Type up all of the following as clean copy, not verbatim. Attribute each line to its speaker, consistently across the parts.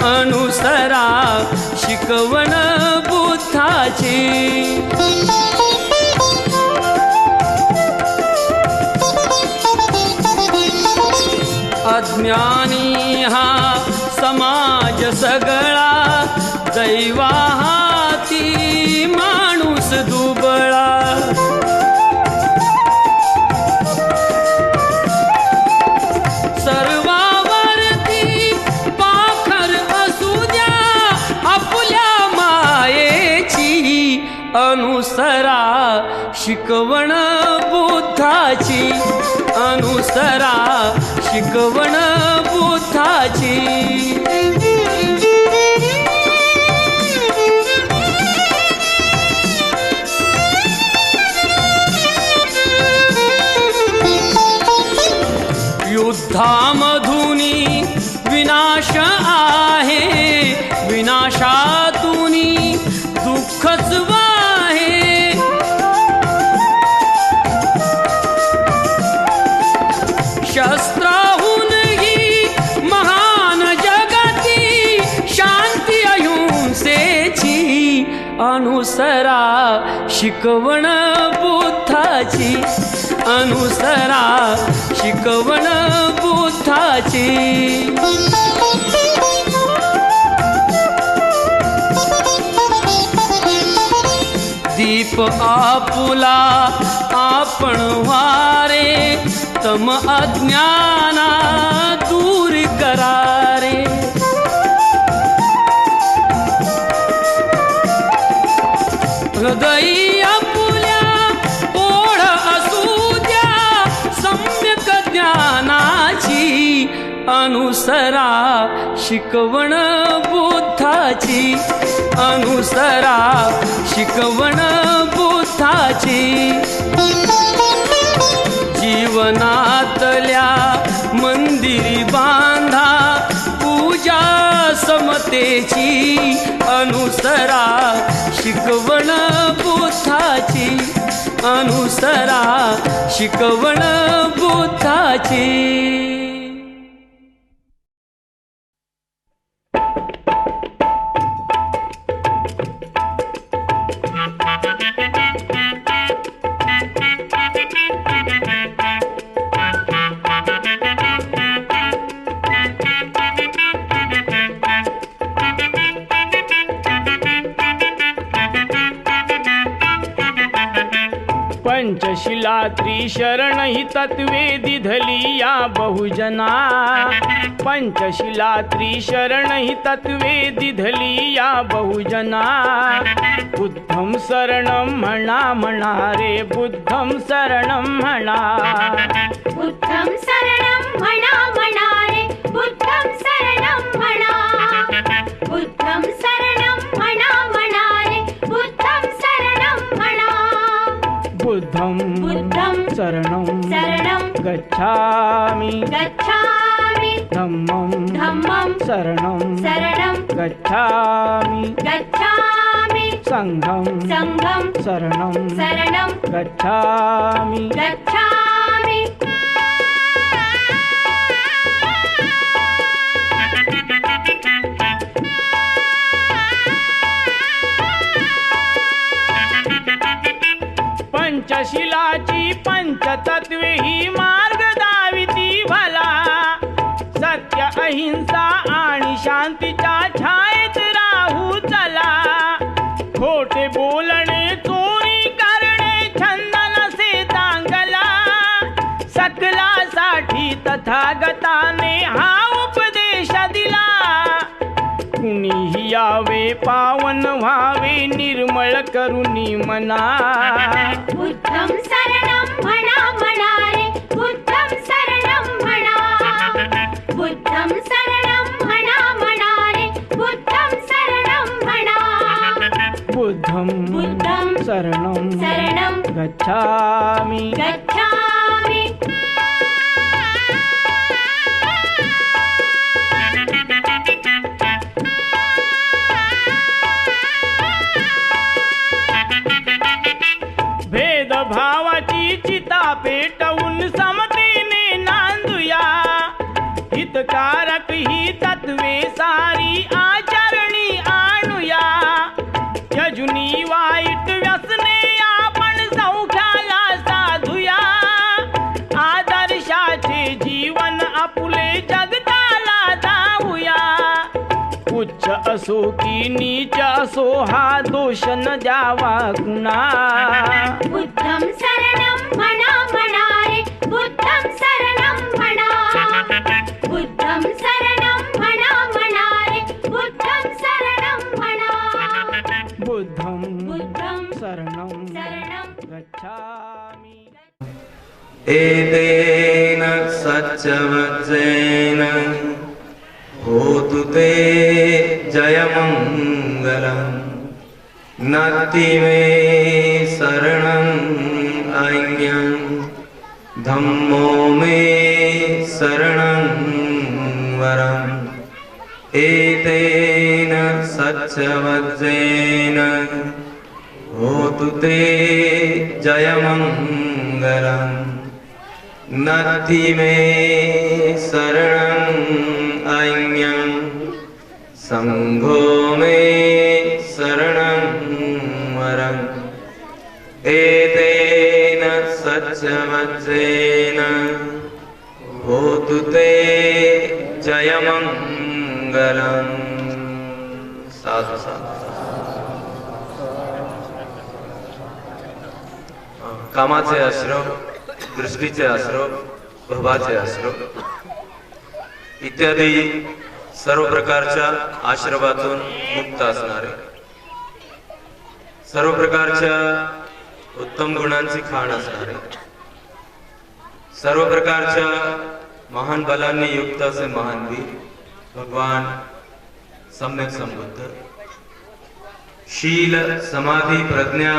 Speaker 1: अनुसरा शिकवण बुद्धाची। अज्ञानी हा समाज सगळा, दैवा हाती माणूस दुबळा। सर्वावरती पाखर असू द्या आपल्या मायेची, अनुसरा शिकवण बुद्धाची। अनुसरा शिकवण बुद्धाची। युद्धामधुनी विनाश आहे, विनाशातुनी दुःखच वाहे। शस्त्राहूनही महान जगती शांती अहिंसेची, अनुसरा शिकवण बुद्धाची। अनुसरा शिकवण बुद्धाची। दीप आपुला आपण व्हारे, तम अज्ञाना दूर करारे। हृदयी आपुल्या ओढ असू द्या सम्यक ज्ञानाची, अनुसरा शिकवण बुद्धाची। अनुसरा शिकवण बुद्धाची। जीवनातल्या मंदिरी बांधा पूजा समतेची, अनुसरा शिकवण बुद्धाची। अनुसरा शिकवण बुद्धाची।
Speaker 2: पंचशिला त्रिशरण ही तत्वे दिधली या बहुजना। पंचशिला त्रिशरण ही तत्वे दिधली या बहुजना। बुद्धं शरणं म्हणा म्हणा रे, बुद्धं शरणं म्हणा।
Speaker 3: बुद्धं शरणं म्हणा म्हणा रे, बुद्धं शरणं म्हणा। बुद्धं शरणं म्हणा म्हणा रे, बुद्धं शरणं म्हणा।
Speaker 2: बुद्धं शरणं गच्छामि,
Speaker 3: गच्छामि।
Speaker 2: धम्मं शरणं गच्छामि,
Speaker 3: गच्छामि।
Speaker 2: संघं शरणं गच्छामि,
Speaker 3: गच्छामि।
Speaker 2: पंचशिलाची पंचतत्वे ही मार्ग दाविती भला। सत्य अहिंसा आणि शांतीच्या छायेत राहू चला। खोटे बोलणे चोरी करणे छंद नसे चांगला। सकलासाठी तथागताने हा उपदेश दिला। कुणीही यावे पावन व्हावे निर्मळ करुणी मना।
Speaker 3: बुद्धं शरणं म्हणा म्हणा रे, बुद्धं शरणं म्हणा। बुद्धं शरणं म्हणा म्हणा रे, बुद्धं शरणं म्हणा।
Speaker 2: बुद्धं शरणं गच्छामि,
Speaker 3: गच्छामि।
Speaker 2: भेदभावाची चिता पेटवून समतेने नांदूया। हितकारक ही तत्वे सारी उच्च असो की नीच असो हा दोष न द्यावा कुणा.
Speaker 3: बुद्धं शरणं म्हणा म्हणा रे बुद्धं शरणं म्हणा. बुद्धं शरणं म्हणा म्हणा रे बुद्धं शरणं म्हणा.
Speaker 2: बुद्धं
Speaker 3: बुद्धं
Speaker 2: शरणं
Speaker 3: शरणं
Speaker 2: गच्छामि.
Speaker 1: एतेन सच्चवज्रेन होतु ते जयमङ्गलम्. नास्ति मे शरणं अन्यं धम्मो मे शरणं वरम्. एतेन सच्चवज्रेन होतु ते जयमङ्गलम्. नास्ति मे शरणं अन्यं संघो मे शरणं वरम्. एतेन सच्चवज्रेन होतु ते जयमङ्गलम्. साधु साधु. कामाचे आश्रम, दृष्टीचे आश्रम, भवाचे आश्रम इत्यादी सर्व प्रकारच्या आश्रमातून मुक्त असणारे, सर्व प्रकारच्या उत्तम गुणांची खाण असणारे, सर्व प्रकारच्या महान बलांनी युक्त असे महान वीर भगवान सम्यक संबुद्ध, शील समाधी प्रज्ञा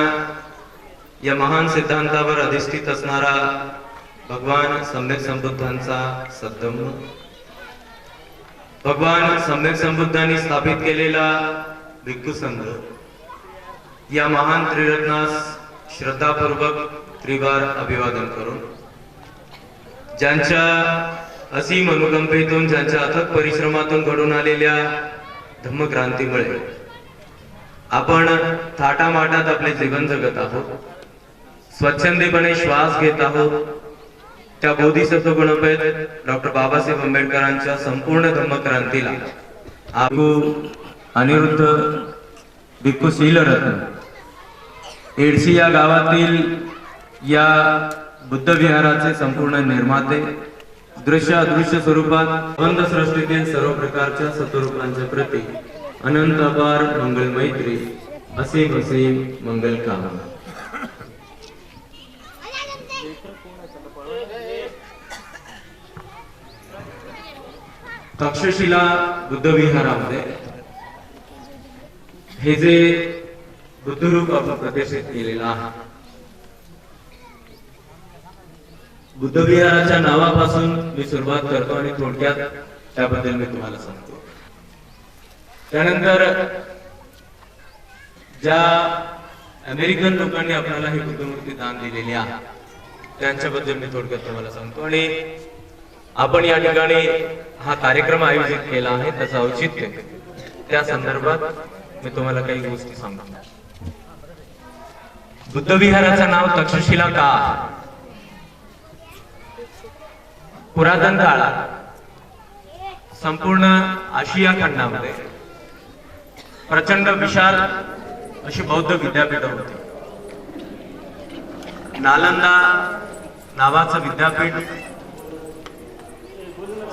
Speaker 1: या महान सिद्धांतावर अधिष्ठित असणारा भगवान सम्यक संबुद्धांचा सद्धम्म, भगवान सम्यक संबुद्धांनी स्थापित केलेला भिक्खू संघ या महान त्रिरत्नास श्रद्धापूर्वक त्रिवार अभिवादन करून, ज्यांच्या असीम अनुकंपेतून, ज्यांच्या अथक परिश्रमातून घडून आलेल्या धम्मक्रांतीमुळे आपण थाटामाटात आपले जीवन जगत आहोत, स्वच्छंदीपणे श्वास घेत आहोत, त्या बोधिसत्व गुणपेत डॉक्टर बाबासाहेब आंबेडकरांच्या संपूर्ण धम्मक्रांतीला आपू अनिरुद्ध भिक्खू शीलरत्न एडशी या गावातील या बुद्ध विहाराचे संपूर्ण निर्माते, दृश्य अदृश्य स्वरूपात बंद सृष्टीतील सर्व प्रकारच्या सत्वरूपांच्या प्रती अनंत अपार मंगल मैत्री, असीम असीम मंगल कामना. तक्षशिला बुद्ध विहारामध्ये हे जे बुद्धरूप आपण प्रतिष्ठित केलेलं आहे, बुद्ध विहाराच्या नावापासून मी सुरुवात करतो आणि थोडक्यात त्याबद्दल मी तुम्हाला सांगतो. त्यानंतर ज्या अमेरिकन लोकांनी आपल्याला ही बुद्धमूर्ती दान दिलेली आहे त्यांच्याबद्दल मी थोडक्यात तुम्हाला सांगतो. आणि आपण या ठिकाणी हा कार्यक्रम आयोजित केला आहे त्याचं औचित्य, त्या संदर्भात मी तुम्हाला काही गोष्टी सांगतो. बुद्ध विहाराचं नाव तक्षशिला का? पुरातन काळात संपूर्ण आशिया खंडामध्ये प्रचंड विशाल अशी बौद्ध विद्यापीठ होती. नालंदा नावाचं विद्यापीठ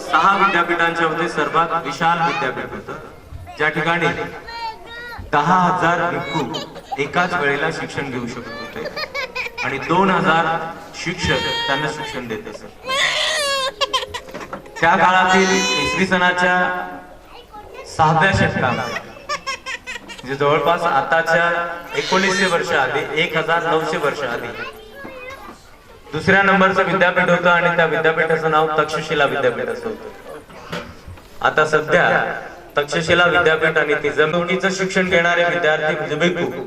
Speaker 1: 6 विद्यापीठांच्या मध्ये सर्वात विशाल विद्यापीठ होतं, ज्या ठिकाणी 10,000 भिक्खू एकाच वेळेला शिक्षण घेऊ शकत होते आणि 2,000 शिक्षक त्यांना शिक्षण देत असत. त्या काळातील इसवी सनाच्या 6व्या शतकामध्ये, म्हणजे जवळपास आताच्या 1900 वर्ष आधी, 1900 वर्ष आधी दुसऱ्या नंबरचं विद्यापीठ होतं आणि त्या विद्यापीठाचं नाव तक्षशिला विद्यापीठ असं होतं. आता सध्या तक्षशिला विद्यापीठ आणि ती जमिनीचं शिक्षण घेणारे विद्यार्थी म्हणजे भिक्खू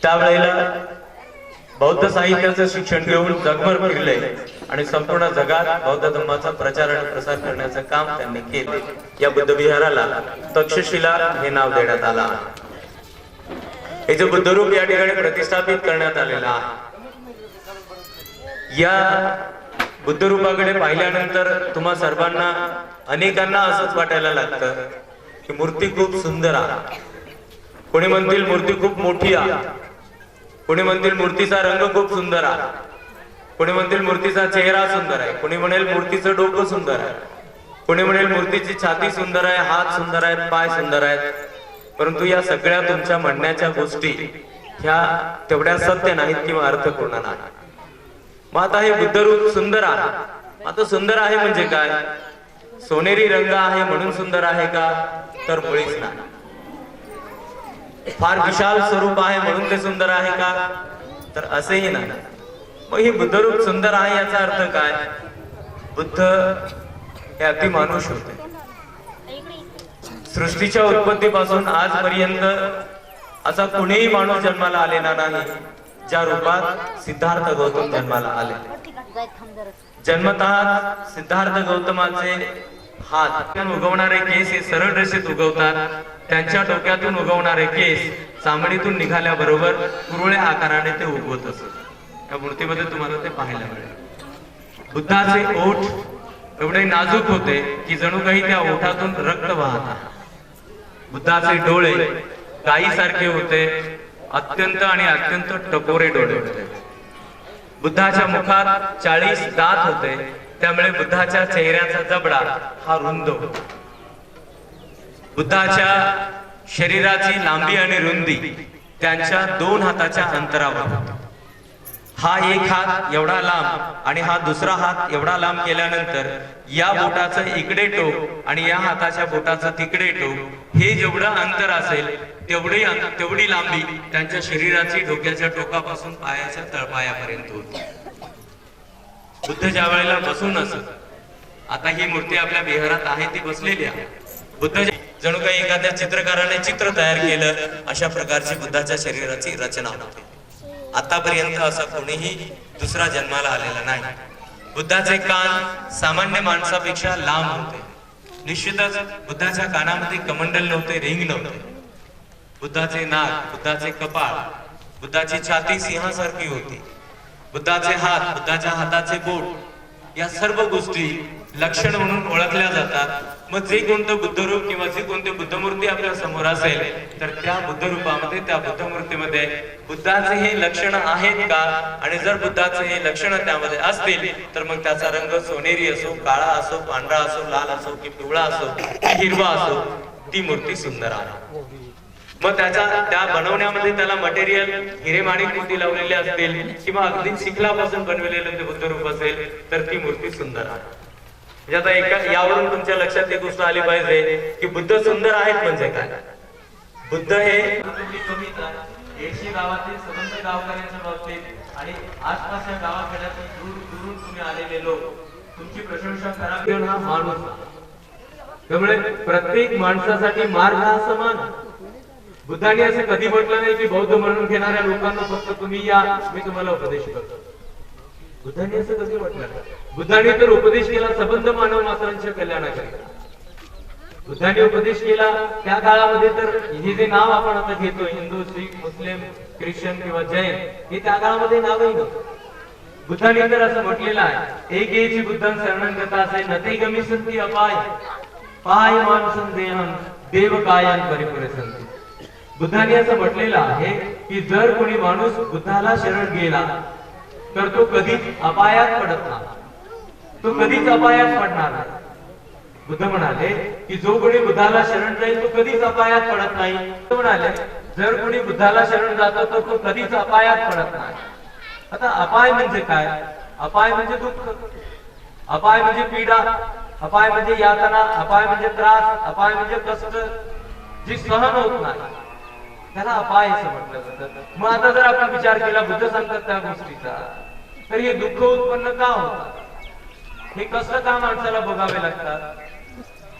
Speaker 1: त्यावेळेला बौद्ध साहित्याचं शिक्षण घेऊन जगभर फिरले आणि संपूर्ण जगात बौद्ध धर्माचा प्रचार आणि प्रसार करण्याचं काम त्यांनी केले. या बुद्ध विहाराला तक्षशिला हे नाव देण्यात आलं आहे. हे जे बुद्धरूप या ठिकाणी प्रतिष्ठापित करण्यात आलेलं आहे, या बुद्धरूपाकडे पाहिल्यानंतर तुम्हा सर्वांना अनेकांना असंच वाटायला लागतं की मूर्ती खूप सुंदर आहे. कोणी म्हणतील मूर्ती खूप मोठी आहे, कोणी म्हणतील मूर्तीचा रंग खूप सुंदर आहे, कोणी म्हणतील मूर्तीचा चेहरा सुंदर आहे, कोणी म्हणेल मूर्तीचं डोकं सुंदर आहे, कोणी म्हणेल मूर्तीची छाती सुंदर आहे, हात सुंदर आहेत, पाय सुंदर आहेत. परंतु या सगळ्या तुमच्या म्हणण्याच्या गोष्टी ह्या तेवढ्या सत्य नाहीत किंवा अर्थपूर्ण नाहीत. मग आता हे बुद्धरूप सुंदर आहे, आता सुंदर आहे म्हणजे काय? सोनेरी रंग आहे म्हणून सुंदर आहे का? तर मुळीच नाही. फार विशाल स्वरूप आहे म्हणून ते सुंदर आहे का? तर असेही नाही. मग हे बुद्धरूप सुंदर आहे याचा अर्थ काय? बुद्ध हे अतिमानुष होते. सृष्टीच्या उत्पत्तीपासून आजपर्यंत असा कुणीही माणूस जन्माला आलेला नाही ज्या रूपात सिद्धार्थ गौतम जन्माला आले. जन्मतः सिद्धार्थ गौतमाचे हात उगवणारे केस हे सरळ रेषेत उगवतात. त्यांच्या डोक्यातून उगवणारे केस चामडीतून निघाल्याबरोबर कुरळ्या आकाराने ते उगवत असत. या मूर्तीमध्ये तुम्हाला ते पाहायला मिळेल. बुद्धाचे ओठ एवढे नाजूक होते की जणू काही त्या ओठातून रक्त वाहत. बुद्धाचे डोळे गायीसारखे होते, अत्यंत आणि अत्यंत टपोरे डोळे होते. बुद्धाच्या मुखात 40 दात होते, त्यामुळे बुद्धाच्या चेहऱ्याचा जबडा हा रुंद होता. बुद्धाच्या शरीराची लांबी आणि रुंदी त्यांच्या 2 हाताच्या अंतरावर होता. हा एक हात एवढा लांब आणि हा दुसरा हात एवढा लांब केल्यानंतर या बोटाचं इकडे टोक आणि या हाताच्या बोटाचं तिकडे टोक हे जेवढं अंतर असेल तेवढी लांबी त्यांच्या शरीराची डोक्याच्या टोकापासून पायाच्या तळपायापर्यंत होती. बुद्ध ज्या वेळेला बसून असत, आता ही मूर्ती आपल्या विहारात आहे ती बसलेली आहे. बुद्ध जणू काही एखाद्या चित्रकाराने चित्र तयार केलं अशा प्रकारची बुद्धाच्या शरीराची रचना होती. आतापर्यंत असा कोणीही दुसरा जन्माला आलेला नाही. बुद्धाचे कान सामान्य माणसापेक्षा लांब होते. निश्चितच बुद्धाच्या कानामध्ये कमंडल नव्हते, रिंग नव्हते. बुद्धाचे नाक, बुद्धाचे कपाळ, बुद्धाची छाती सिंहासारखी होती. बुद्धाचे हात, बुद्धाच्या हाताचे बोट या सर्व गोष्टी लक्षण म्हणून ओळखल्या जातात. मग जे कोणतं बुद्धरूप किंवा जे कोणते बुद्धमूर्ती आपल्या समोर असेल तर त्या बुद्धरूपामध्ये, त्या बुद्धमूर्तीमध्ये बुद्धाचे हे लक्षण आहेत का? आणि जर बुद्धाचे हे लक्षण त्यामध्ये असतील तर मग त्याचा रंग सोनेरी असो, काळा असो, पांढरा असो, लाल असो की पिवळा असो, हिरवा असो, ती मूर्ती सुंदर आहे. मग त्या बनवण्यामध्ये त्याला मटेरियल हिरेमाणिक मोती लावलेले असतील किंवा अगदी चिखलापासून बनवलेलं ते बुद्धरूप असेल तर ती मूर्ती सुंदर आहे. आता यावरून तुमच्या लक्षात एक गोष्ट आली पाहिजे की बुद्ध सुंदर आहेत म्हणजे काय? बुद्ध हे गावातील संबंध गावकऱ्यांच्या बाबतीत आणि आसपासच्या गावाखेड्यातून दूरून तुम्ही आलेले लोक तुमची प्रशंसा करावी हा माणूस. त्यामुळे प्रत्येक माणसासाठी मार्ग हा समान. बुद्धाने असं कधी म्हटलं नाही की बौद्ध म्हणून घेणाऱ्या लोकांना फक्त तुम्ही या, मी तुम्हाला उपदेश करतो. बुद्धाने असं कधी म्हटलं नाही. बुद्धाने तर उपदेश केला संबंध मानव मात्रांच्या कल्याणाकरिता. बुद्धाने उपदेश केला त्या काळामध्ये तर हे जे नाव आपण आता घेतो हिंदू, शीख, मुस्लिम, ख्रिश्चन किंवा जैन, हे त्या काळामध्ये नावही नव्हतं. बुद्धाने तर असं म्हटलेलं आहे, एक येची बुद्धं शरणंगता असे नते गमी संती अपाय पाय मानसन देहम देव कायान परिपुरे संती. बुद्धाने असं म्हटलेलं आहे की जर कोणी माणूस बुद्धाला शरण गेला तर तो कधीच अपायात पडत नाही, तो कधीच अपायात पडणार नाही. बुद्ध म्हणाले की जो कोणी बुद्धाला शरण जाईल तो कधीच अपायात पडत नाही. बुद्ध म्हणाले जर कोणी बुद्धाला शरण जातो तर तो कधीच अपायात पडत नाही. आता अपाय म्हणजे काय? अपाय म्हणजे दुःख, अपाय म्हणजे पीडा, अपाय म्हणजे यातना, अपाय म्हणजे त्रास, अपाय म्हणजे कष्ट जी सहन होत नाही त्याला अपाय असं म्हटलं जातं. मग आता जर आपण विचार केला बुद्ध सांगतात त्या गोष्टीचा तर हे दुःख उत्पन्न का होतात? हे कष्ट का माणसाला भोगावे लागतात?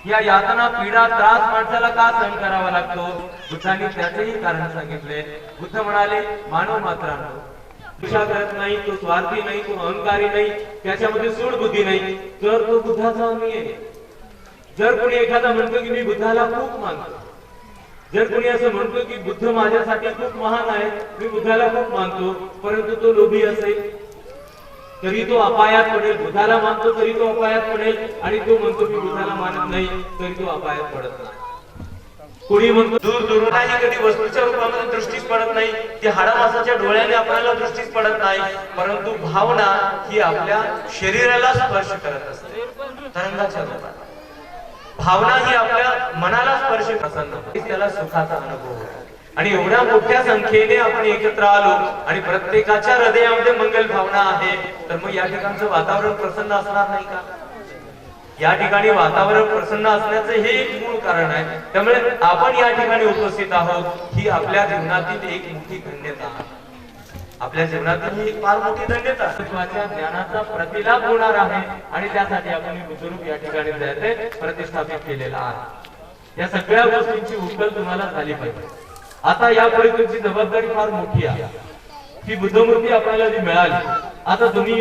Speaker 1: या यातना, पीडा, त्रास माणसाला का सहन करावा लागतो? बुद्धांनी त्याचेही कारण सांगितले. बुद्ध म्हणाले मानव मात्रांनो इच्छा करत नाही, तो स्वार्थी नाही, तो अहंकारी नाही, त्याच्यामध्ये सूड बुद्धी नाही, तर तो बुद्धाचा अनुयायी आहे. जर कोणी एखादा म्हणतो की मी बुद्धाला खूप मानतो, जर कोणी असं म्हणतो की बुद्ध माझ्यासाठी खूप महान आहे, मी बुद्धाला खूप मानतो, परंतु तो लोभी असेल तरी तो अपायात पडेल. बुद्धाला मानतो तरी तो अपायात पडेल आणि तो म्हणतो की बुद्धाला मानत नाही तरी तो अपायात पडत नाही. कोणी म्हणतो दूर दुरूनही कधी वस्तूच्या रूपामध्ये दृष्टीस पडत नाही, ती हाडामासाच्या डोळ्याने आपल्याला दृष्टीस पडत नाही, परंतु भावना ही आपल्या शरीराला स्पर्श करत असते तरंगाच्या रूपात. भावना ही आपल्या मनाला स्पर्श प्रसन्न होते, त्याला सुखाचा अनुभव होतो. आणि एवढ्या मोठ्या संख्येने आपण एकत्र आलो आणि प्रत्येकाच्या हृदयामध्ये मंगल भावना आहे, तर मग या ठिकाणचं वातावरण प्रसन्न असणार नाही का? या ठिकाणी वातावरण प्रसन्न असण्याचं हे एक मूळ कारण आहे. त्यामुळे आपण या ठिकाणी उपस्थित आहोत ही आपल्या जीवनातील एक मोठी धन्यता आहे. आपल्या जीवनातील ही एक फार मोठी धन्यता तत्वाच्या ज्ञानाचा प्रतिलाभ होणार आहे आणि त्यासाठी आपण हे बुद्रुक या ठिकाणी द्यायचे प्रतिष्ठापित केलेला आहे. या सगळ्या गोष्टींची उकल तुम्हाला झाली पाहिजे. आता यापुढे तुमची जबाबदारी फार मोठी आहे. ही बुद्धमूर्ती आपल्याला जी मिळाली, आता तुम्ही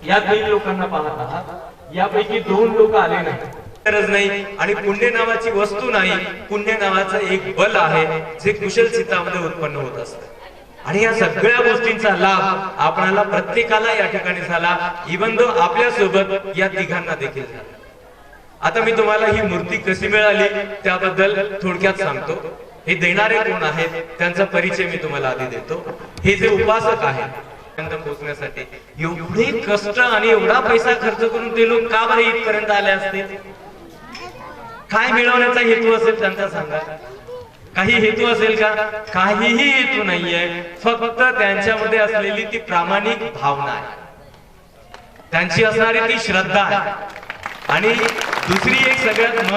Speaker 1: या 3 लोकांना पाहत आहात, यापैकी 2 लोक आले नाही, गरज नाही आणि पुण्य नावाची वस्तू नाही, पुण्य नावाचं एक बल आहे जे कुशल चित्तामध्ये उत्पन्न होत असतं. आणि या सगळ्या गोष्टींचा लाभ आपल्याला प्रत्येकाला या ठिकाणी झाला, इव्हन दो आपल्या सोबत या तिघांना देखील झाला. आता मी तुम्हाला ही मूर्ती कशी मिळाली त्याबद्दल थोडक्यात सांगतो. हे देणारे कोण आहेत त्यांचा परिचय मी तुम्हाला आधी देतो. हे जे उपासक आहेत पोहोचण्यासाठी एवढे कष्ट आणि एवढा पैसा खर्च करून ते लोक का बरे इथपर्यंत आले असतील? काय मिळवण्याचा हेतू असेल त्यांचा सांगा. काही हेतू असेल का? काहीही हेतू नाहीये, फक्त त्यांच्यामध्ये असलेली ती प्रामाणिक भावना आहे, त्यांची असणारी ती श्रद्धा आहे. आणि दुसरी एक सगळ्यात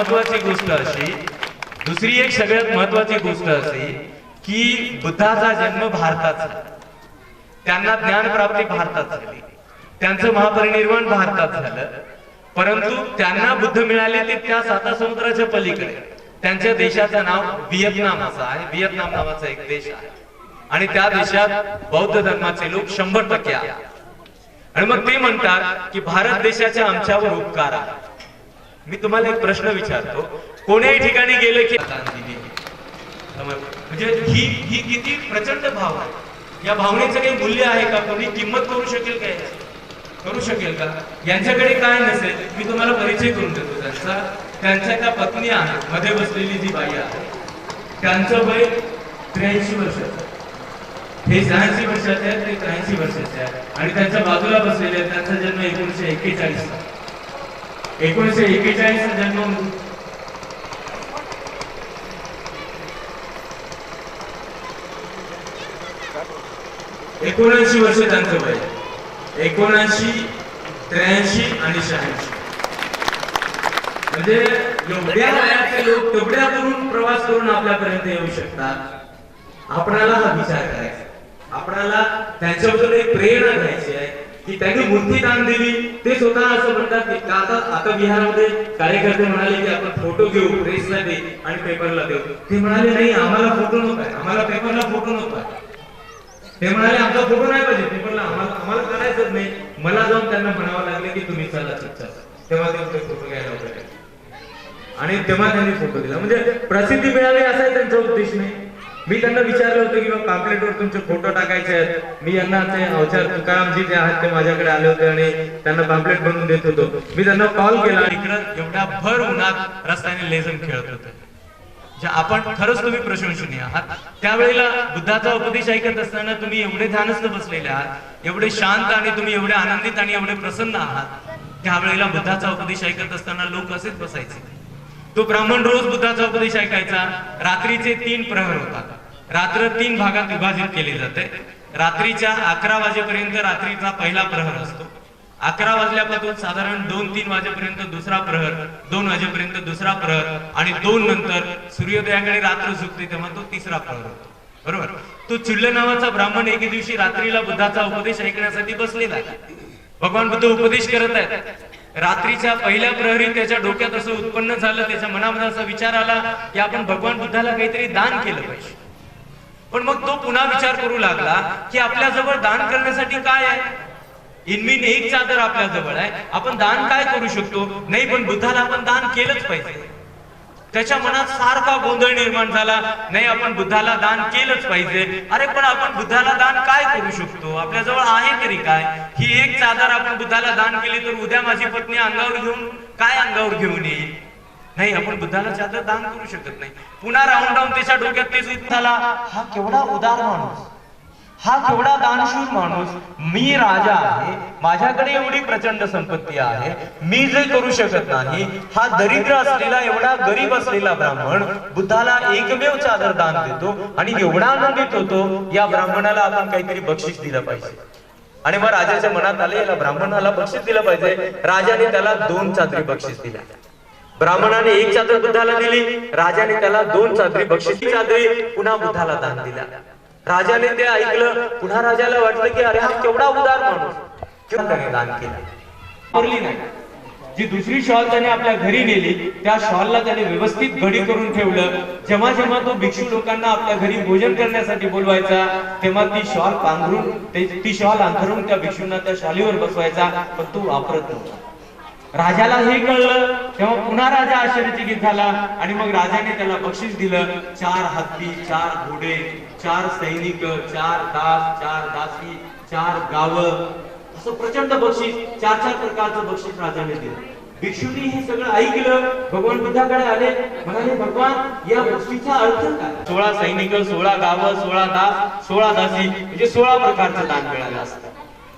Speaker 1: महत्वाची गोष्ट अशी की बुद्धाचा जन्म भारतात झाला, त्यांना ज्ञान प्राप्ती भारतात झाली, त्यांचं महापरिनिर्वाण भारतात झालं, परंतु त्यांना बुद्ध मिळाले ते त्या 7 समुद्राच्या पलीकडे. त्यांच्या देशाचं नाव व्हिएतनाम असं आहे. व्हिएतनाम नावाचा एक देश आहे आणि त्या देशात बौद्ध धर्माचे लोक 100% आहेत. आणि मग ते म्हणतात की भारत देशाच्या आमच्यावर उपकार आहे. मी तुम्हाला एक प्रश्न विचारतो, कोण्याही ठिकाणी गेले की म्हणजे ही किती प्रचंड भाव आहे. या भावनेचं काही मूल्य आहे का? कोणी किंमत करू शकेल का? करू शकेल का? यांच्याकडे काय नसेल, मी तुम्हाला परिचय करून देतो त्यांचा. त्यांच्या त्या पत्नी आहेत, मध्ये बसलेली जी बाई आहे, त्यांचं वय 83 वर्षाचं, हे 86 वर्षाचे आहेत, ते 83 वर्षाचे आहेत. आणि त्यांच्या बाजूला बसलेले आहेत, त्यांचा जन्म 1941 ला. 1941 चा जन्म 79 वर्ष त्यांचं वय. 79, 83 आणि 86 म्हणजे एवढ्या वयाचे लोक तेवढ्या करून प्रवास करून आपल्यापर्यंत येऊ शकतात. आपणाला हा विचार करायचा, आपणाला त्यांच्याबद्दल एक प्रेरणा घ्यायची आहे की त्यांनी मूर्ती दान दिली. ते स्वतः असं म्हणतात की आता बिहारमध्ये कार्यकर्ते म्हणाले की आपण फोटो घेऊ, प्रेसला दे आणि पेपरला देऊ. ते म्हणाले नाही, आम्हाला फोटो नको आहे, आम्हाला पेपरला फोटो नको आहे. ते म्हणाले आमचा फोटो नाही पाहिजे पेपरला, आम्हाला करायचंच नाही. मला जाऊन त्यांना म्हणावं लागले की तुम्ही चला चुपचाप. तेव्हा ते फोटो घ्यायला वगैरे आणि तेव्हा त्यांनी फोटो दिला. म्हणजे प्रसिद्धी मिळावी असा त्यांचा उद्देश नाही. मी त्यांना विचारलं होतं की बाबा पॅम्पलेटवर तुमचे फोटो टाकायचे आहेत. मी यांना ते अवचार तुकारामजी जे आहेत ते माझ्याकडे आले होते आणि त्यांना पॅम्पलेट बनवून देत होतो. मी त्यांना कॉल केला, इकडं एवढ्या भर उन्हात रस्त्याने लेझम खेळत होते. आपण खरंच तुम्ही प्रशंसनीय आहात. त्यावेळेला बुद्धाचा उपदेश ऐकत असताना तुम्ही एवढे ध्यानस्थ बसलेले आहात, एवढे शांत आणि तुम्ही एवढे आनंदित आणि एवढे प्रसन्न आहात. त्यावेळेला बुद्धाचा उपदेश ऐकत असताना लोक असेच बसायचे. तो ब्राह्मण रोज बुद्धाचा उपदेश ऐकायचा. रात्रीचे 3 प्रहर होतात. रात्र 3 भागात विभाजित केली जाते. रात्रीच्या 11 वाजेपर्यंत रात्रीचा पहिला प्रहर असतो. 11 वाजल्यापासून साधारण 2-3 वाजेपर्यंत दुसरा प्रहर, 2 वाजेपर्यंत दुसरा प्रहर आणि 2 नंतर सूर्योदयाकडे रात्र झुकते तेव्हा तो तिसरा प्रहर होतो. बरोबर. तो चुल्ल नावाचा ब्राह्मण एके दिवशी रात्रीला बुद्धाचा उपदेश ऐकण्यासाठी बसलेला. भगवान बुद्ध उपदेश करत आहेत. रात्रीच्या पहिल्या प्रहरी त्याच्या डोक्यात असं उत्पन्न झालं, त्याच्या मनामध्ये असा विचार आला की आपण भगवान बुद्धाला काहीतरी दान केलं पाहिजे. पण मग तो पुन्हा विचार करू लागला की आपल्या जवळ दान करण्यासाठी काय आहे? इनमीन एक चादर आपल्या जवळ आहे, आपण दान काय करू शकतो? नाही, पण बुद्धाला आपण दान केलंच पाहिजे. त्याच्या मनात सारखा गोंधळ निर्माण झाला. नाही, आपण बुद्धाला दान केलंच पाहिजे. अरे पण आपण बुद्धाला दान काय करू शकतो? आपल्या जवळ आहे तरी काय? ही एक चादर आपण बुद्धाला दान केली तर उद्या माझी पत्नी अंगावर घेऊन येईल? नाही, आपण बुद्धाला चादर दान करू शकत नाही. पुन्हा राहून राहून त्याच्या डोक्यात तेच झाला, हा केवढा उदार माणूस, हा केवढा दानशूर माणूस, मी राजा आहे, माझ्याकडे एवढी प्रचंड संपत्ती आहे, मी जे करू शकत नाही, हा दरिद्र असलेला एवढा गरीब असलेला ब्राह्मण बुद्धाला एकमेव चादर दान देतो आणि एवढा आनंदित होतो, या ब्राह्मणाला आपण काहीतरी बक्षीस दिलं पाहिजे. आणि मग राजाच्या मनात आले, याला ब्राह्मणाला बक्षीस दिलं पाहिजे. राजाने त्याला 2 चादरी बक्षीस दिल्या. ब्राह्मणाने 1 चादर बुद्धाला दिली, राजाने त्याला 2 चादरी बक्षीस, चादरी पुन्हा बुद्धाला दान दिल्या. राजाने ते ऐकलं, पुन्हा राजाला वाटलं की अरे हा केवढा उदार माणूस, किंवा त्याने दान केलं. परली नाही, जी दुसरी शॉल त्याने आपल्या घरी नेली, त्या शॉलला त्याने व्यवस्थित घडी करून ठेवलं. जेव्हा जेव्हा तो भिक्षू लोकांना आपल्या घरी भोजन करण्यासाठी बोलवायचा, तेव्हा ती शॉल पांघरून, ती शॉल अंथरून त्या भिक्षूंना त्या शालीवर बसवायचा, पण तो वापरत नव्हता. राजाला हे कळलं, तेव्हा पुन्हा राजा आश्चर्यचकित झाला आणि मग राजाने त्याला बक्षीस दिलं. 4 हत्ती, 4 घोडे, 4 सैनिक, 4 दास, 4 दासी, 4 गावं, असं प्रचंड बक्षीस, 4 प्रकारचं बक्षीस राजाने दिलं. भिक्षूंनी हे सगळं ऐकलं, भगवान बुद्धाकडे आले, म्हणाले भगवान या बक्षीसचा अर्थ काय? 16 सैनिक, 16 गावं, 16 दास, 16 दासी, म्हणजे 16 प्रकारचं दान मिळालं असतं.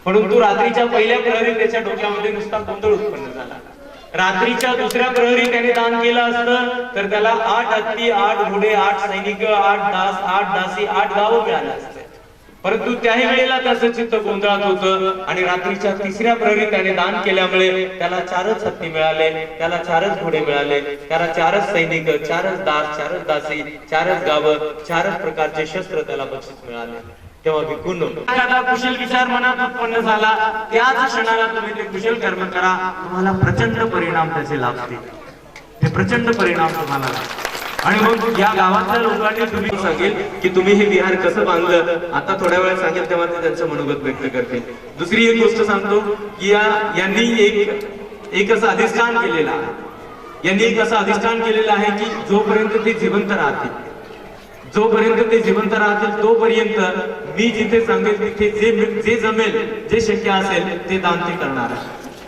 Speaker 1: परंतु रात्रीच्या पहिल्या प्रहरी त्याच्या डोक्यामध्ये नुसता गोंधळ उत्पन्न झाला. रात्रीच्या दुसऱ्या प्रहरी त्याने दान केलं असतं तर त्याला 8 हत्ती, 8 घोडे, 8 सैनिक, 8 दास, 8 दासी, 8 गावं मिळालं असतं. परंतु त्याही वेळेला त्याचं चित्त गोंधळात होतं आणि रात्रीच्या तिसऱ्या प्रहरी त्याने दान केल्यामुळे त्याला 4च हत्ती मिळाले, त्याला 4च घोडे मिळाले, त्याला 4च सैनिक, 4च दास, 4च दासी, 4च गावं, 4च प्रकारचे शस्त्र त्याला बक्षीस मिळाले. तेव्हा भिक्खूंनो, एखादा कुशल विचार मनात उत्पन्न झाला, त्याच क्षणाला तुम्ही ते कुशल कर्म करा, तुम्हाला प्रचंड परिणाम त्याचे लाभतील. ते प्रचंड परिणाम तुम्हाला लाभतील. आणि मग या गावातल्या लोकांनी तुम्ही सांगेल की तुम्ही हे विहार कसं बांधलं, आता थोड्या वेळात सांगेल तेव्हा ते त्यांचं मनोगत व्यक्त करतील. दुसरी एक गोष्ट सांगतो की यांनी एक असं अधिष्ठान केलेलं आहे, यांनी एक असं अधिष्ठान केलेलं आहे की जोपर्यंत ते जिवंत राहतील, जोपर्यंत ते जिवंत राहतील तोपर्यंत मी जिथे सांगेल तिथे जे जमेल, जे शक्य असेल ते दान ते करणार आहे.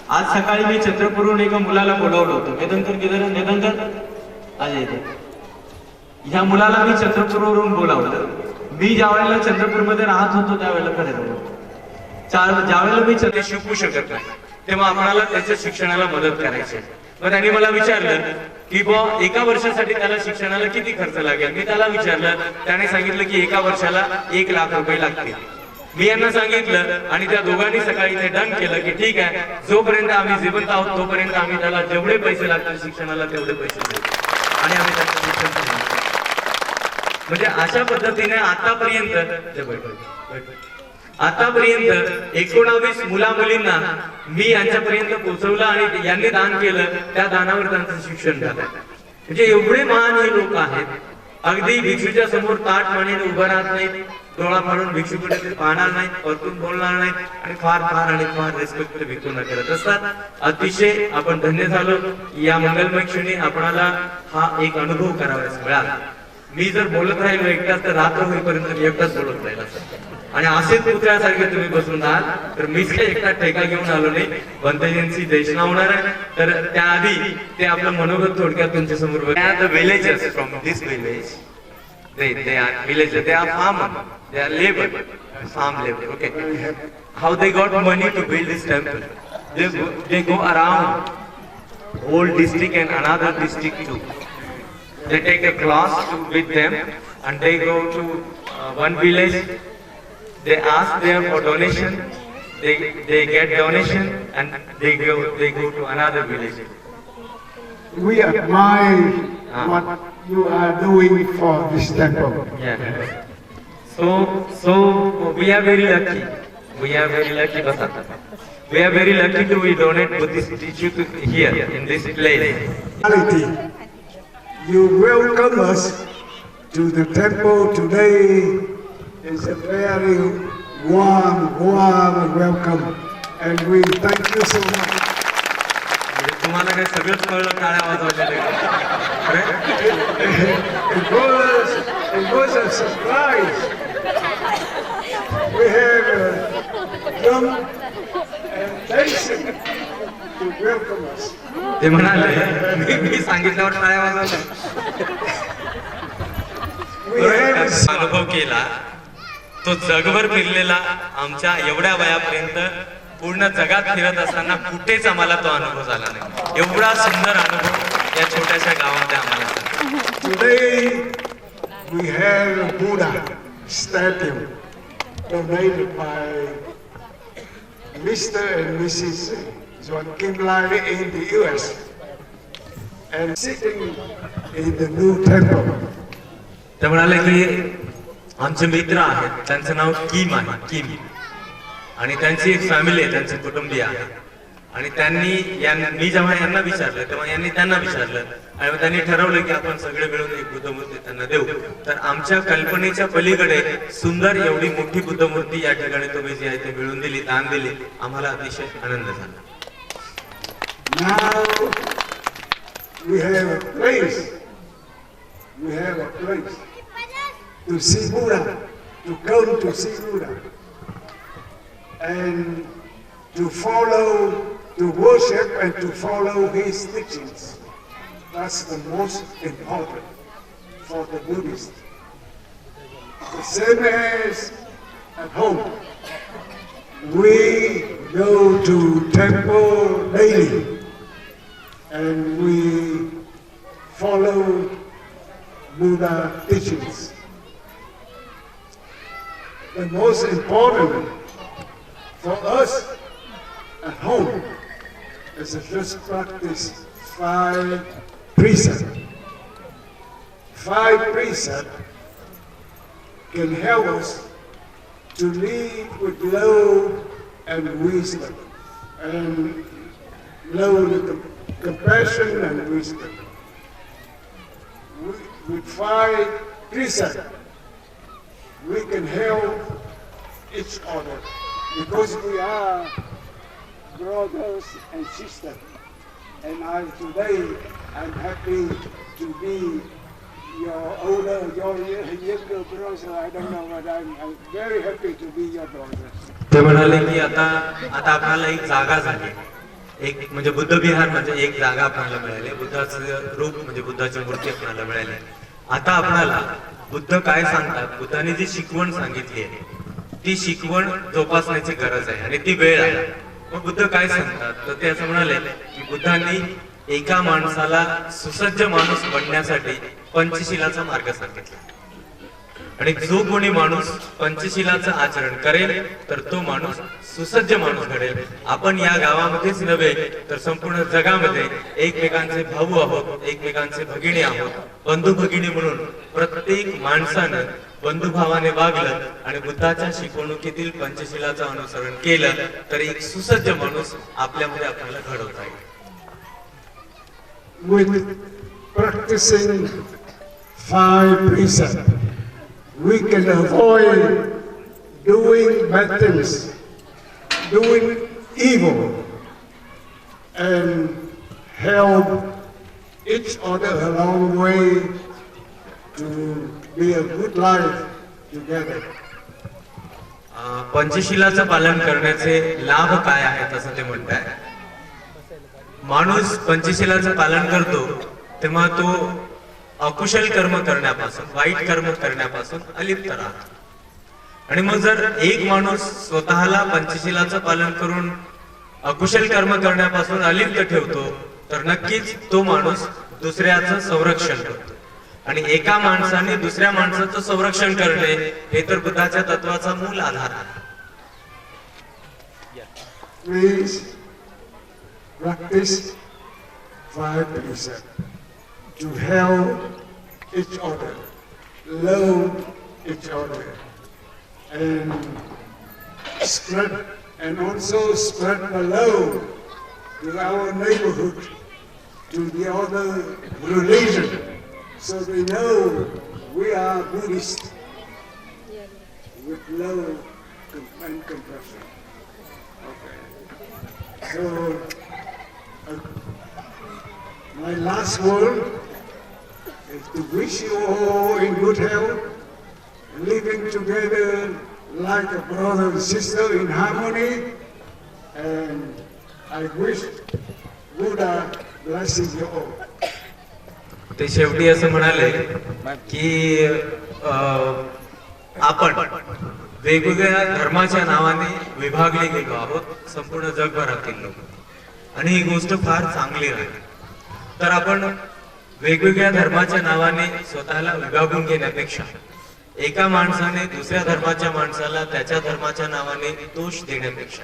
Speaker 1: आज सकाळी मी चंद्रपूरहून एका मुलाला बोलावलं होतं. वेदनकर आज येते. ह्या मुलाला मी चंद्रपूरवरून बोलावलं. मी ज्या वेळेला चंद्रपूरमध्ये राहत होतो त्यावेळेला ज्या वेळेला मी शिकू शकत नाही तेव्हा आम्हाला त्याच्या शिक्षणाला मदत करायची. मग त्यांनी मला विचारलं की बुवा 1 वर्षासाठी त्याला शिक्षणाला किती खर्च लागेल. मी त्याला विचारलं, त्याने सांगितलं की 1 वर्षाला 1 लाख रुपये लागतील. मी यांना सांगितलं आणि त्या दोघांनी सकाळी ते डन केलं की ठीक आहे, जोपर्यंत आम्ही जिवंत आहोत तोपर्यंत आम्ही त्याला जेवढे पैसे लागतील शिक्षणाला तेवढे पैसे देऊ आणि आम्ही त्याचं शिक्षण करू. म्हणजे अशा पद्धतीने आतापर्यंत 19 मुला मुलींना मी यांच्यापर्यंत पोहोचवलं आणि यांनी दान केलं, त्या दानावर त्यांचं शिक्षण झालं. म्हणजे एवढे महान हे लोक आहेत. अगदी भिक्षूच्या समोर ताट मानेने उभं राहत नाहीत, डोळा फाडून भिक्षूकडे ते पाहणार नाहीत, परतून बोलणार नाहीत आणि फार रिस्पेक्ट भिक्षूंना करत असतात. अतिशय आपण धन्य झालो. या मंगलमय क्षणी आपणाला हा एक अनुभव करावायचा मिळाला. मी जर बोलत राहिलो एकटाच तर रात्र होईपर्यंत मी एकटाच बोलत राहिला आणि असेच पुतळ्यासारखे तुम्ही बसून राहाल तर मीच काही एकटा ठेका घेऊन आलो नाही. बंतजयंती देशना होणार आहे तर त्याआधी ते आपलं मनोगत थोडक्यात तुमच्या समोर. The villagers from this village, they are villagers, they are farmer, they are labor, farm labor. Okay, how they got money to build this temple? They go around whole district and another district too. They take a class with them and they go to one village. They ask there for donation. They get donation and they go to another village.
Speaker 4: We admire what you are doing for this temple.
Speaker 1: Yeah. So we are very lucky. We are very lucky, Basanta. We are very lucky to donate Buddhist teaching here in this place.
Speaker 4: You welcome us to the temple today. It's a very warm welcome, and we thank you so much.
Speaker 1: तुम्हाला काय सगळंच कळलं टाळ्या वाजवलेल्या.
Speaker 4: It was a surprise. We have jump and dancing. to welcome us.
Speaker 1: ते म्हणाले मी सांगितल्यावर टाळ्या वाजवल्या.
Speaker 4: We have
Speaker 1: अनुभव केला तो जगभर फिरलेला आमच्या एवढ्या वयापर्यंत पूर्ण जगात फिरत असताना कुठेच आम्हाला तो अनुभव झाला नाही. एवढा सुंदर अनुभव या छोट्याशा गावामध्ये आम्हाला झाला.
Speaker 4: Today we have a Buddha statue donated by Mr. and Mrs. John Kim Lai in the US and sitting in the new temple.
Speaker 1: ते म्हणाले की आमचे मित्र आहेत त्यांचं नाव किम आहे किम आणि त्यांची एक फॅमिली आहे त्यांचे कुटुंबीय आहे आणि मी जेव्हा यांना विचारलं तेव्हा यांनी त्यांना विचारलं आणि मग त्यांनी ठरवलं की आपण सगळे मिळून एक बुद्धमूर्ती त्यांना देऊ. तर आमच्या कल्पनेच्या पलीकडे सुंदर एवढी मोठी बुद्धमूर्ती या ठिकाणी तुम्ही जी आहे ते मिळून दिली दान दिली आम्हाला अतिशय आनंद झाला.
Speaker 4: Now we have a place. We have a place to see Buddha, to come to see Buddha, and to follow, to worship and to follow his teachings. That's the most important for the Buddhist. The same as at home. We go to temple daily and we follow Buddha teachings. The most important for us at home is to just practice 5 precepts. 5 precepts can help us to live with love and wisdom, and love with compassion and wisdom. With 5 precepts, we can help each other because we are brothers and sisters. And today I'm happy to be your younger brother. I don't know, but I'm very happy to be your brother.
Speaker 1: ते म्हणाले की आता आपल्याला एक जागा झाली एक म्हणजे बुद्ध विहार म्हणजे एक जागा आपल्याला मिळाली बुद्धाचं रूप म्हणजे बुद्धाची मूर्ती आपल्याला मिळाली. आता आपल्याला बुद्ध काय सांगतात बुद्धाने जी शिकवण सांगितली आहे ती शिकवण जोपासण्याची गरज आहे आणि ती वेळ आहे. मग बुद्ध काय सांगतात तर ते असं म्हणाले की बुद्धांनी एका माणसाला सुसज्ज माणूस बनण्यासाठी पंचशिलाचा मार्ग सांगितला आणि जो कोणी माणूस पंचशिलाचं आचरण करेल तर तो माणूस सुसज्ज माणूस घडेल. आपण या गावामध्येच नव्हे तर संपूर्ण जगामध्ये एकमेकांचे भाऊ आहोत एकमेकांचे भगिनी आहोत. बंधू भगिनी म्हणून प्रत्येक माणसानं बंधुभावाने वागलं आणि बुद्धाच्या शिकवणुकीतील पंचशिलाचं अनुसरण केलं तर एक सुसज्ज माणूस आपल्यामध्ये आपल्याला घडवता येईल.
Speaker 4: With practicing 5 precepts, we can avoid doing bad things, doing evil, and help each other along the way to be a good life together.
Speaker 1: पंचशिलाचं पालन करण्याचे लाभ काय आहेत असं ते म्हणतात. माणूस पंचशिलाचं पालन करतो तेव्हा तो अकुशल कर्म करण्यापासून वाईट कर्म करण्यापासून अलिप्त राहतो. आणि मग जर एक माणूस स्वतःला पंचशिलाचं पालन करून अकुशल कर्म करण्यापासून अलिप्त ठेवतो तर नक्कीच तो माणूस दुसऱ्याचं संरक्षण करतो आणि एका माणसाने दुसऱ्या माणसाचं संरक्षण करणे हे तर बुद्धाच्या तत्वाचा मूल आधार आहे.
Speaker 4: Please practice 5 precepts to help each other, love each other, and also spread the love to our neighborhood, to the other religion, so they know we are Buddhist with love and compassion. Okay. So, my last word is to wish you all in good health, living together like a brother and sister in harmony, and I wish Buddha blesses you all.
Speaker 1: ते शेवटी असं म्हणाले की आपण वेगवेगळ्या धर्माच्या नावाने विभागले गेलो आहोत संपूर्ण जगभरातील लोक आणि ही गोष्ट फार चांगली आहे. तर आपण वेगवेगळ्या धर्माच्या नावाने स्वतःला विभागून घेण्यापेक्षा एका माणसाने दुसऱ्या धर्माच्या माणसाला त्याच्या धर्माच्या नावाने दोष देण्यापेक्षा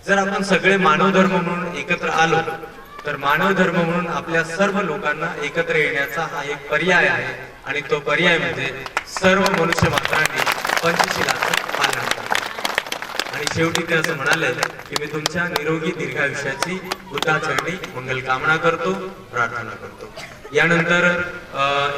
Speaker 1: जर आपण सगळे मानव धर्म म्हणून एकत्र आलो तर मानव धर्म म्हणून आपल्या सर्व लोकांना एकत्र येण्याचा हा एक पर्याय आहे आणि तो पर्याय म्हणजे सर्व मनुष्य मात्रांनी पंचशीलाचं पालन करा. आणि शेवटी ते असं म्हणाले की मी तुमच्या निरोगी दीर्घायुष्याची बुद्धाचरणी मंगल कामना करतो, प्रार्थना करतो. यानंतर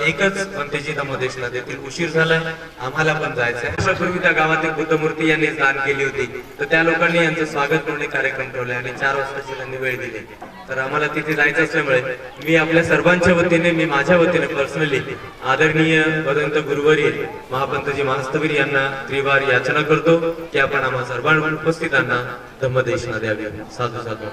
Speaker 1: एकच पंथीची धम्मदेशना देतील. उशीर झालाय, आम्हाला पण जायचंय. वर्षापूर्वी त्या गावातील बुद्धमूर्ती यांनी दान केली होती, तर त्या लोकांनी यांचं स्वागत म्हणून कार्यक्रम ठेवले आणि 4 वाजताची त्यांनी वेळ दिली. तर आम्हाला तिथे जायचं असल्यामुळे मी आपल्या सर्वांच्या वतीने, मी माझ्या वतीने पर्सनली आदरणीय भदंत गुरुवर्य महापंतजी महास्तवीर यांना त्रिवार याचना करतो की आपण आम्हा सर्वांना उपस्थितांना धम्मदेशना द्यावी. साधू साधू.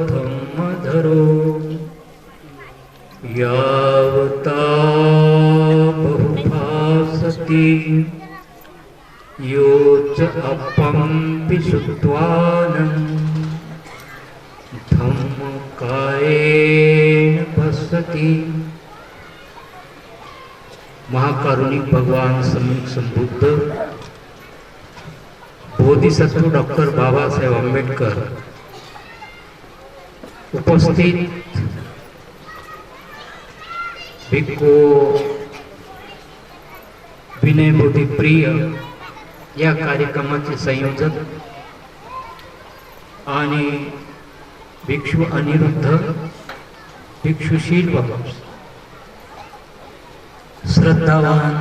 Speaker 5: धम्मधरो यावता बहुभासति योच अपम्पि शुद्ध्वानं धम्मकायेन पश्यति. महाकारुणिक भगवान संबुद्ध बोधिसत्व डॉक्टर बाबासाहेब आंबेडकर, उपस्थित भिक्खू विनय बोधी प्रिय या कार्यक्रमाचे संयोजक आणि भिक्षू अनिरुद्ध, भिक्षुशील बाबा, श्रद्धावान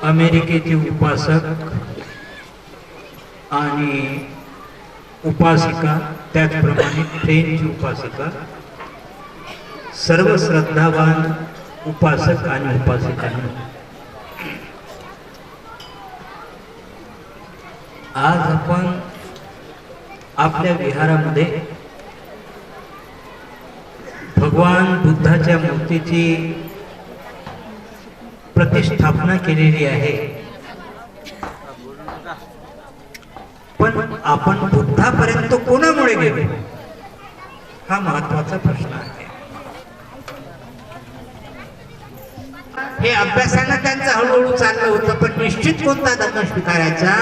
Speaker 5: अमेरिकेचे उपासक आणि उपासिका, त्याचप्रमाणे फ्रेंच उपासिका, सर्व श्रद्धावान उपासक आणि उपासिकांना आज आपण आपल्या विहारामध्ये भगवान बुद्धाच्या मूर्तीची प्रतिष्ठापना केलेली आहे. पण आपण बुद्धापर्यंत कोणामुळे गेलो हा महत्वाचा प्रश्न आहे. हे अभ्यासानं त्यांचं हळूहळू चाललं होतं, पण निश्चित कोणता धर्म स्वीकारायचा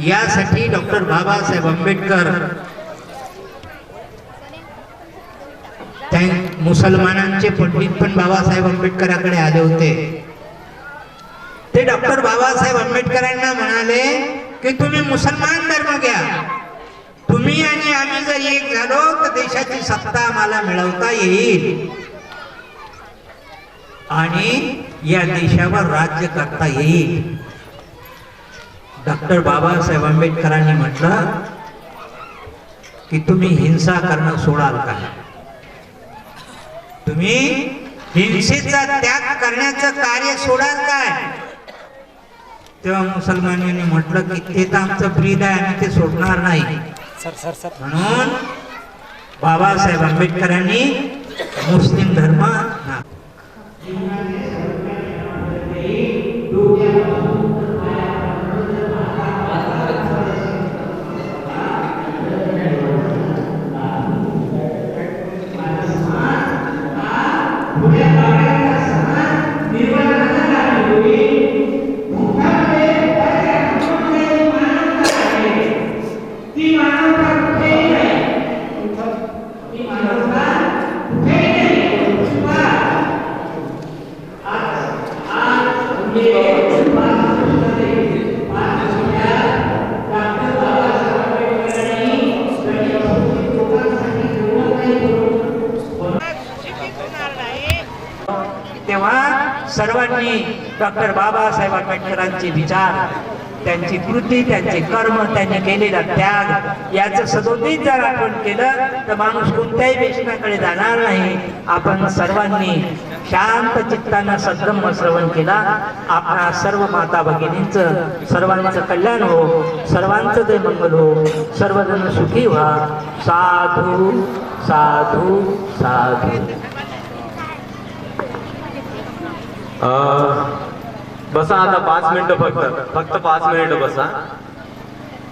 Speaker 5: यासाठी डॉक्टर बाबासाहेब आंबेडकर मुसलमानांचे पंडित पण बाबासाहेब आंबेडकरांकडे आले होते. ते डॉक्टर बाबासाहेब आंबेडकरांना म्हणाले की तुम्ही मुसलमान धर्म घ्या, तुम्ही आणि आम्ही जर एक झालो तर देशाची सत्ता आम्हाला मिळवता येईल आणि या देशावर राज्य करता येईल. डॉक्टर बाबासाहेब आंबेडकरांनी म्हटलं की तुम्ही हिंसा करणं सोडाल का, तुम्ही हिंसेचा त्याग करण्याचं कार्य सोडाल काय. तेव्हा मुसलमानांनी म्हटलं की ते तर आमचं ब्रीद आहे, आम्ही ते सोडणार नाही. म्हणून बाबासाहेब आंबेडकरांनी मुस्लिम धर्म सर्वांनी डॉक्टर बाबासाहेब आंबेडकरांचे विचार, त्यांची कृती, त्यांचे कर्म, त्यांनी केलेला त्याग याचं सदोदित जर आपण केलं तर माणूस कोणत्याही व्यसनाकडे जाणार नाही. आपण सर्वांनी शांत चित्तानं सद्ब्रह्म श्रवण केला. आपणा सर्व माता भगिनींचं सर्वांचं कल्याण हो, सर्वांचं ते मंगल हो, सर्वजण सुखी व्हा. साधू साधू साधू.
Speaker 1: बसा आता 5 मिनिटं फक्त 5 मिनिटं बसा.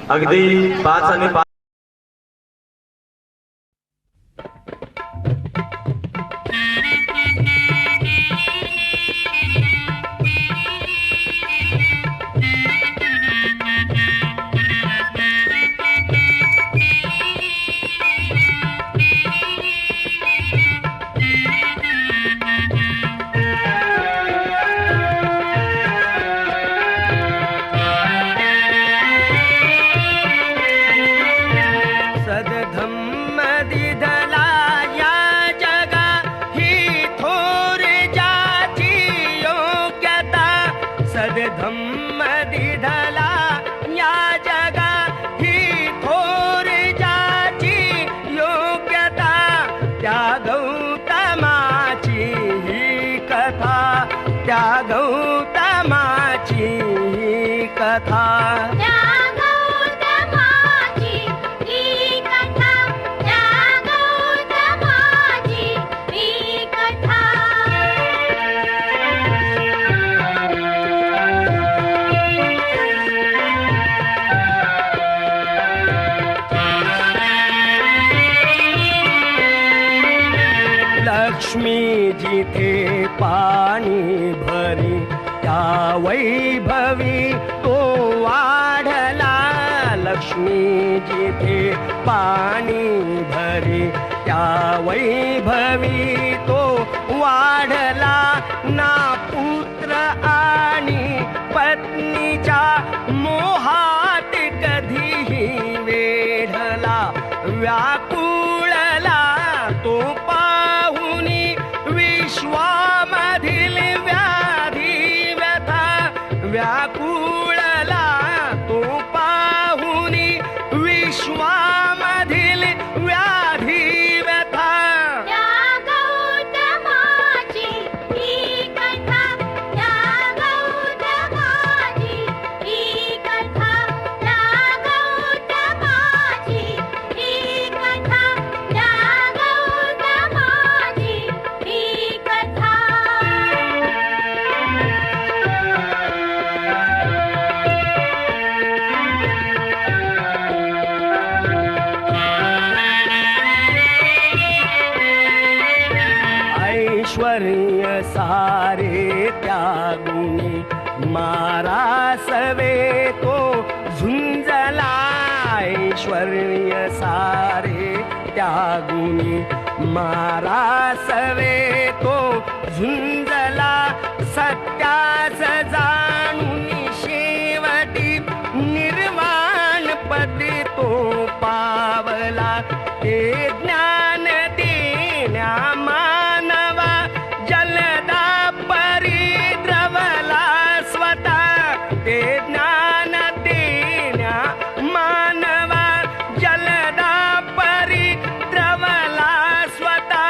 Speaker 1: अगदी 5 आणि 5.
Speaker 2: धम्म दिधला या जगा ही थोर जाची योग्यता. त्या गौतमाची ही कथा, त्या गौतमाची ही कथा. लक्ष्मी जिथे पाणी भरी त्या वैभवी तो वाढला. लक्ष्मी जिथे पाणी भरी त्या वैभवी तो वाढला. ना पुत्र आणि पत्नीच्या मोहात कधीही वेढला. व्याकुळला तो विश्वामधील व्याधी व्यथा. व्याकुळला तो पाहुनी विश्वामधील व्याधी व्यथा. ऐश्वर्य सारे त्यागुनी मारासवे तो झुंजला. ऐश्वर्य सारे त्यागुनी मारासवे तो झुंजला. सत्यास जाणून शेवटी निर्वाण पदी तो पावला. ते ज्ञान देण्या मानवा जलदा परिद्रवला स्वतः. ते ज्ञान देण्या मानवा जलदा परिद्रवला स्वतः.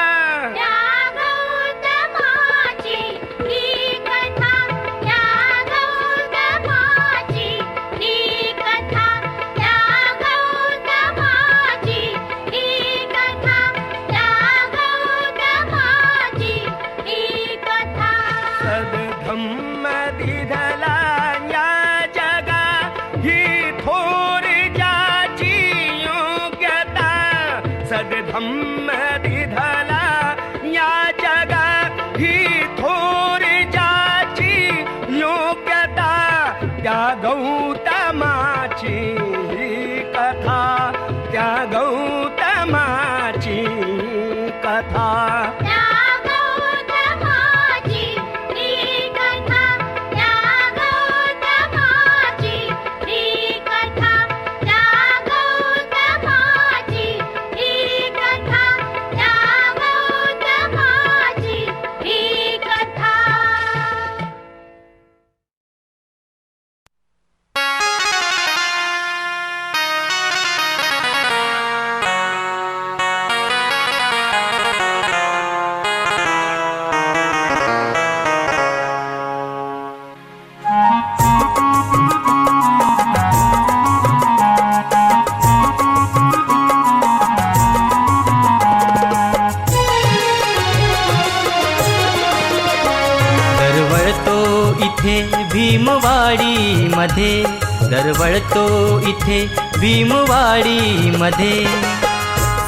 Speaker 2: धम्म दिधला या जगा ही थोर जाची योग्यता. सद्धम्म दिधला या जगा ही थोर जाची योग्यता. त्या गौतमाची ही कथा, त्या गौतमाची कथा.
Speaker 6: भीमवाडी मध्ये दरवळतो इथे भीमवाडी मध्ये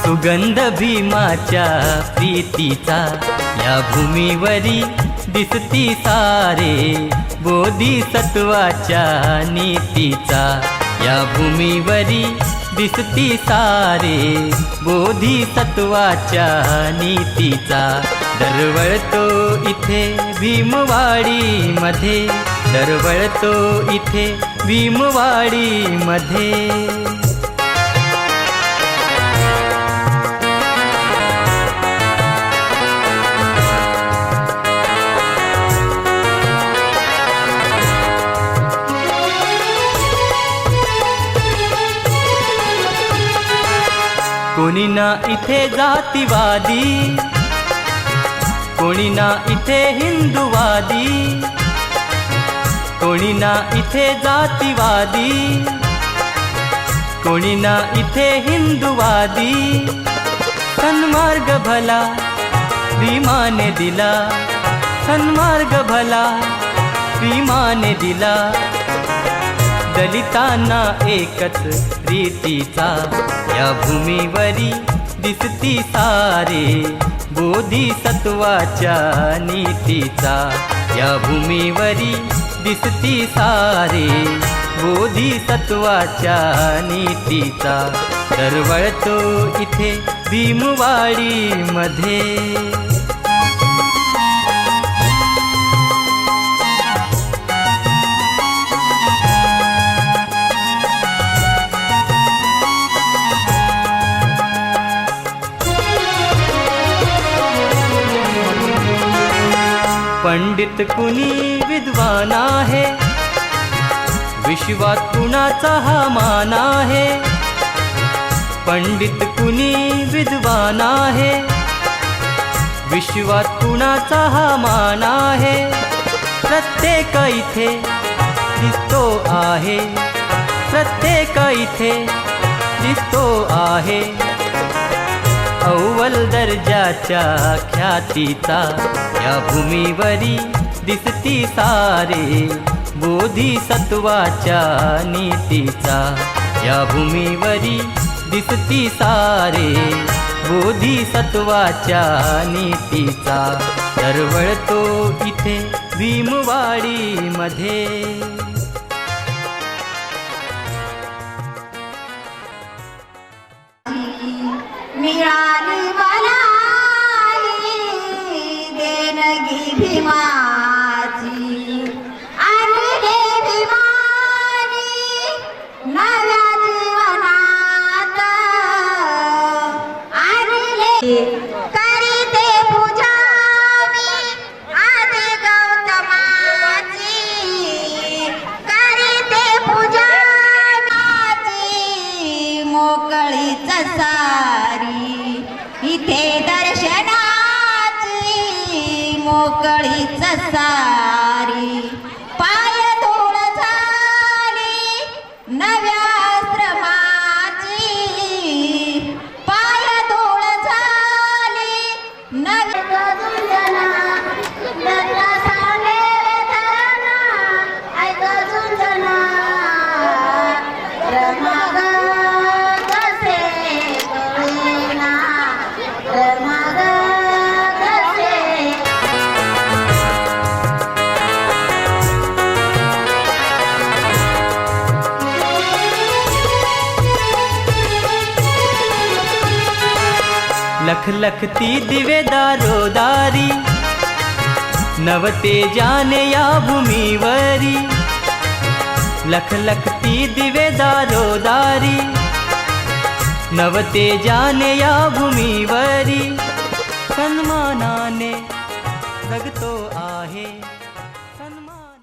Speaker 6: सुगंध भीमाच्या प्रीतीचा या भूमीवरी दिसती सारे बोधिसत्वाच्या नीतीचा या भूमीवरी दिसती सारे बोधिसत्वाच्या नीतीचा दरवळतो इथे भीमवाडी मध्ये दरवळतो इथे भीमवाडी मध्ये कोणी ना इथे जातीवादी कोणी ना इथे हिंदूवादी कोणी ना इथे जातीवादी कोणी ना इथे हिंदूवादी सन्मार्ग भला भीमाने दिला सन्मार्ग भला भीमाने दिला दलितांना एकच रीतीचा या भूमीवरी दिसती सारे बोधिसत्वाच्या नीतीचा या भूमीवरी दिसती सारे बोधिसत्वाच्या नीतीचा दरवळतो इथे भीमवाडी मध्ये पंडित कुणी विद्वान आहे विश्वात कुणाचा हा मान आहे पंडित कुणी विद्वान आहे विश्वात कुणाचा हा मान आहे प्रत्येक इथे दिसतो आहे प्रत्येक इथे दिसतो आहे अव्वल दर्जाच्या ख्यातीचा या भूमीवरी दिसती सारे बोधिसत्वाच्या नीतीचा या भूमीवरी दिसती सारे बोधिसत्वाच्या नीतीचा दरवळतो इथे भीमवाडी मध्ये
Speaker 3: मिळाली मला देणगी भीमाची आणले भीमानी नव्या जीवनात आणले करीते पूजा मी आदि गौतमाची करीते पूजा माझी मोकळीच सारी इथे दर्शनाची मोकळीच सारी पाय धूळ झाली नव्या आश्रमाची पाय धूळ झाली नव्या झुंजना दत्ता सांगे धरणा ऐक झुंजना रमाग कसे कळेना रमाग कसे
Speaker 6: लख लखती दिवे दारोदारी नवते जाने या भूमीवरी लख लखती दिवे दारोदारी नवते जाने या भूमीवरी सन्मानाने जगतो आहे सन्मान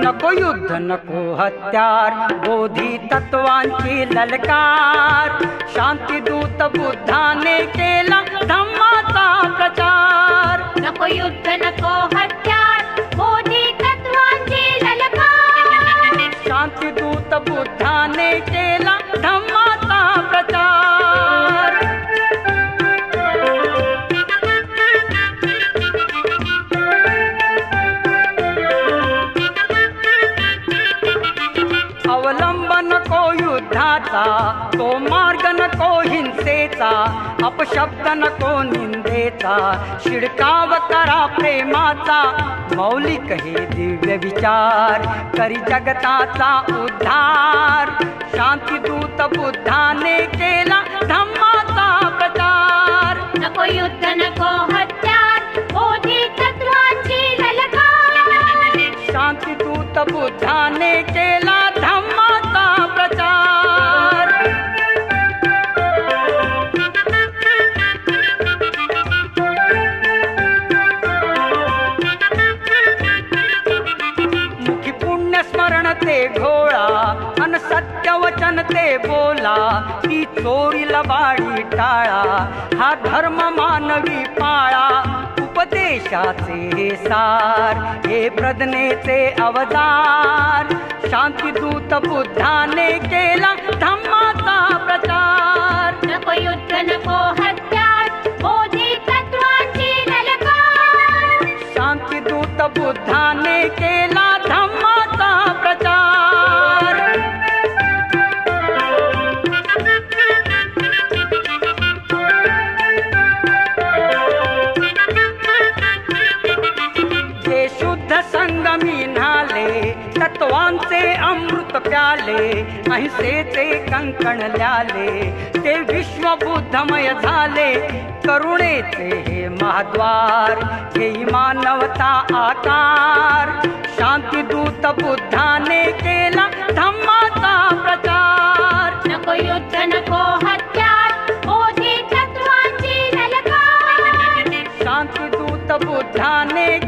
Speaker 2: नको युद्ध नको हत्यार बोधी तत्वांची ललकार शांतीदूत बुद्धाने केला धम्माचा प्रचार
Speaker 3: नको युद्ध नको हत्यार बोधी तत्वांची ललकार
Speaker 2: शांतीदूत बुद्धाने केला धम्माचा प्रचार. अवलंब नको युद्धाचा, तो मार्ग नको हिंसेचा, अपशब्द नको निंदेचा, शिडकाव करा प्रेमाचा, मौलिक हे दिव्य विचार, करी जगताचा उद्धार. शांतीदूत बुद्धाने केला धम्माचा प्रचार.
Speaker 7: नको युद्ध नको हत्यार, बोधी तत्वाची ललकार.
Speaker 2: शांतीदूत बुद्धाने केला धम्माचा प्रचार. मुखी पुण्य स्मरण ते घोळा, अन सत्य वचन ते बोला, ती चोरी लबाडी टाळा, हा धर्म मानवी पाळा. उपदेशाचे हे सार, हे प्रज्ञेचे अवतार. शांतीदूत बुद्धाने केला धम्माचा प्रचार.
Speaker 7: नको युद्ध नको हत्यार, बोधी तत्वाची ललकार.
Speaker 2: शांतीदूत बुद्धाने केला धम्माचा प्रचार. जे शुद्ध संगमी न्हाले, तत्वांचे अमृत प्याले, अहिंसेचे कंकण ल्याले, ते विश्व बुद्धमय झाले. करुणेचे हे महाद्वार, हे मानवता आकार. शांतीदूत बुद्धाने केला धम्माचा प्रचार.
Speaker 7: नको युद्ध नको हत्यार, बोधी तत्वाची ललकार.
Speaker 2: शांतीदूत बुद्धाने